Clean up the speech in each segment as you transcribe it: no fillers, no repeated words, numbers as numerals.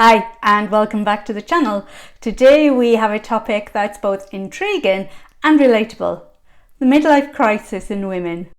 Hi and welcome back to the channel. Today we have a topic that's both intriguing and relatable: the midlife crisis in women.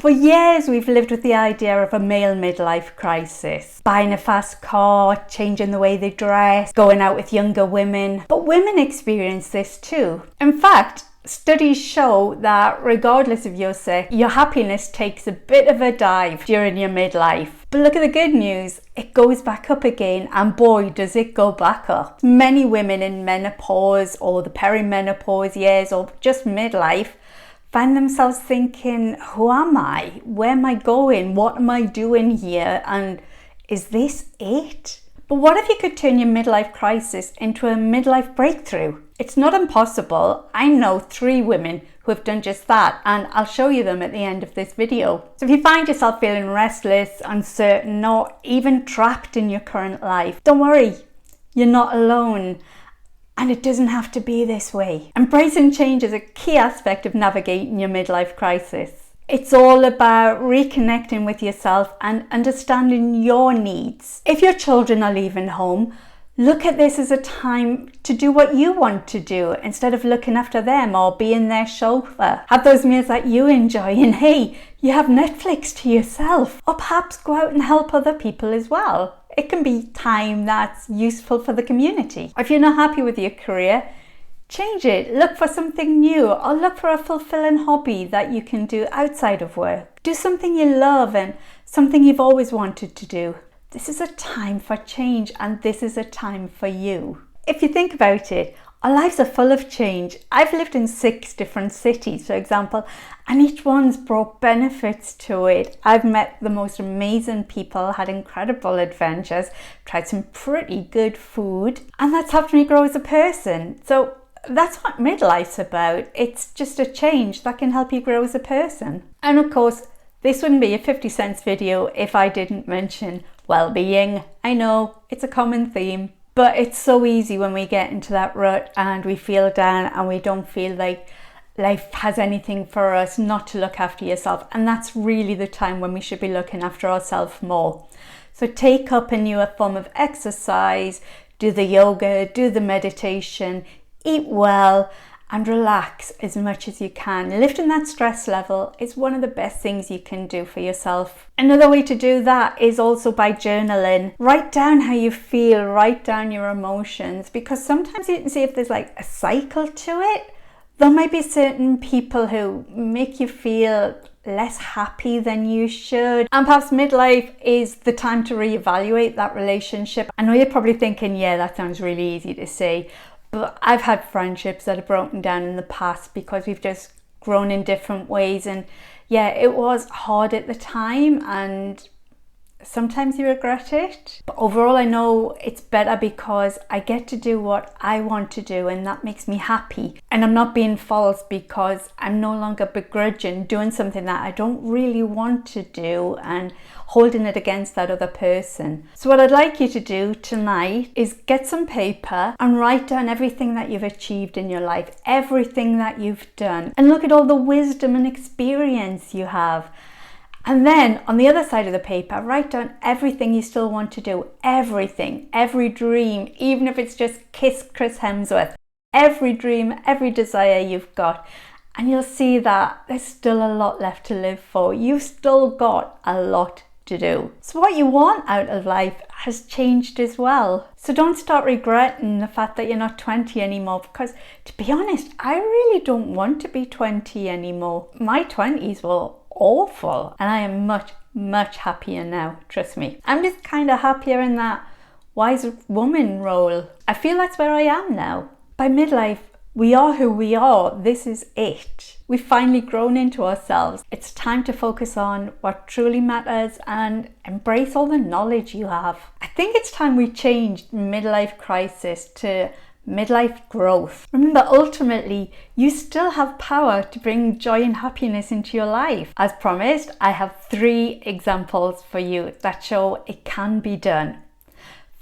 For years we've lived with the idea of a male midlife crisis. Buying a fast car, changing the way they dress, going out with younger women. But women experience this too. In fact, studies show that regardless of your sex, your happiness takes a bit of a dive during your midlife. But look at the good news, it goes back up again, and boy does it go back up. Many women in menopause or the perimenopause years or just midlife find themselves thinking, who am I? Where am I going? What am I doing here? And is this it? But what if you could turn your midlife crisis into a midlife breakthrough? It's not impossible. I know 3 women who have done just that, and I'll show you them at the end of this video. So if you find yourself feeling restless, uncertain, or even trapped in your current life, don't worry, you're not alone. And it doesn't have to be this way. Embracing change is a key aspect of navigating your midlife crisis. It's all about reconnecting with yourself and understanding your needs. If your children are leaving home, look at this as a time to do what you want to do instead of looking after them or being their chauffeur. Have those meals that you enjoy, and hey, you have Netflix to yourself. Or perhaps go out and help other people as well. It can be time that's useful for the community. If you're not happy with your career, change it. Look for something new, or look for a fulfilling hobby that you can do outside of work. Do something you love and something you've always wanted to do. This is a time for change, and this is a time for you. If you think about it, our lives are full of change. I've lived in 6 different cities, for example, and each one's brought benefits to it. I've met the most amazing people, had incredible adventures, tried some pretty good food, and that's helped me grow as a person. So that's what midlife's about. It's just a change that can help you grow as a person. And of course, this wouldn't be a 50 cents video if I didn't mention well-being. I know it's a common theme, but it's so easy when we get into that rut and we feel down and we don't feel like life has anything for us not to look after yourself. And that's really the time when we should be looking after ourselves more. So take up a newer form of exercise, do the yoga, do the meditation, eat well, and relax as much as you can. Lifting that stress level is one of the best things you can do for yourself. Another way to do that is also by journaling. Write down how you feel, write down your emotions, because sometimes you can see if there's like a cycle to it. There might be certain people who make you feel less happy than you should. And perhaps midlife is the time to reevaluate that relationship. I know you're probably thinking, yeah, that sounds really easy to say. But I've had friendships that have broken down in the past because we've just grown in different ways. And yeah, it was hard at the time and sometimes you regret it. But overall, I know it's better because I get to do what I want to do, and that makes me happy. And I'm not being false because I'm no longer begrudging doing something that I don't really want to do and holding it against that other person. So what I'd like you to do tonight is get some paper and write down everything that you've achieved in your life, everything that you've done, and look at all the wisdom and experience you have. And then on the other side of the paper, write down everything you still want to do, everything, every dream, even if it's just kiss Chris Hemsworth, every dream, every desire you've got. And you'll see that there's still a lot left to live for. You've still got a lot to do. So what you want out of life has changed as well. So don't start regretting the fact that you're not 20 anymore, because to be honest, I really don't want to be 20 anymore. My 20s were awful, and I am much happier now, trust me. I'm just kind of happier in that wise woman role. I feel that's where I am now. By midlife, we are who we are. This is it. We've finally grown into ourselves. It's time to focus on what truly matters and embrace all the knowledge you have. I think it's time we changed midlife crisis to midlife growth. Remember, ultimately, you still have power to bring joy and happiness into your life. As promised, I have 3 examples for you that show it can be done.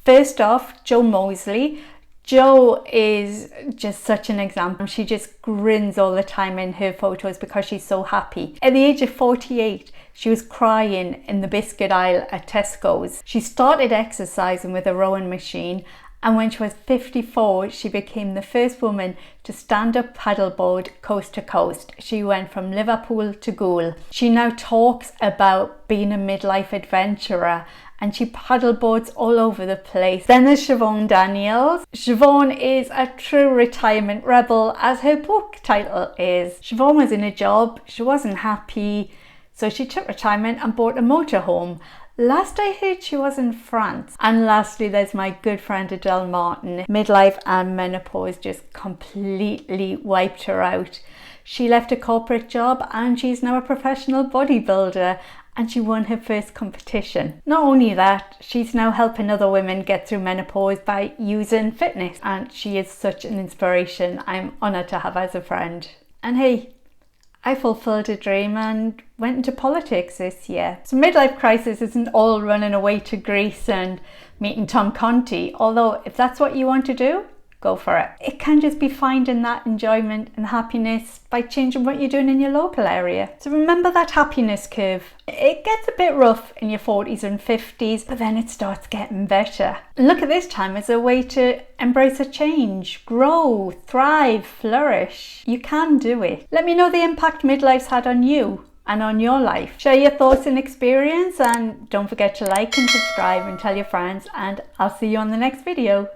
First off, Jo Mosley. Jo is just such an example. She just grins all the time in her photos because she's so happy. At the age of 48, She was crying in the biscuit aisle at Tesco's. She started exercising with a rowing machine, and when she was 54, she became the first woman to stand up paddleboard coast to coast. She went from Liverpool to Goole. She now talks about being a midlife adventurer, and she paddleboards all over the place. Then there's Siobhan Daniels. Siobhan is a true retirement rebel, as her book title is. Siobhan was in a job, she wasn't happy, so she took retirement and bought a motorhome. Last I heard, she was in France. And lastly, there's my good friend Adele Martin. Midlife and menopause just completely wiped her out. She left a corporate job and she's now a professional bodybuilder, and she won her first competition. Not only that, she's now helping other women get through menopause by using fitness, and she is such an inspiration. I'm honoured to have her as a friend. And hey, I fulfilled a dream and went into politics this year. So midlife crisis isn't all running away to Greece and meeting Tom Conti, although if that's what you want to do, go for it. It can just be finding that enjoyment and happiness by changing what you're doing in your local area. So remember that happiness curve. It gets a bit rough in your 40s and 50s, but then it starts getting better. And look at this time as a way to embrace a change, grow, thrive, flourish. You can do it. Let me know the impact midlife's had on you and on your life. Share your thoughts and experience, and don't forget to like and subscribe and tell your friends, and I'll see you on the next video.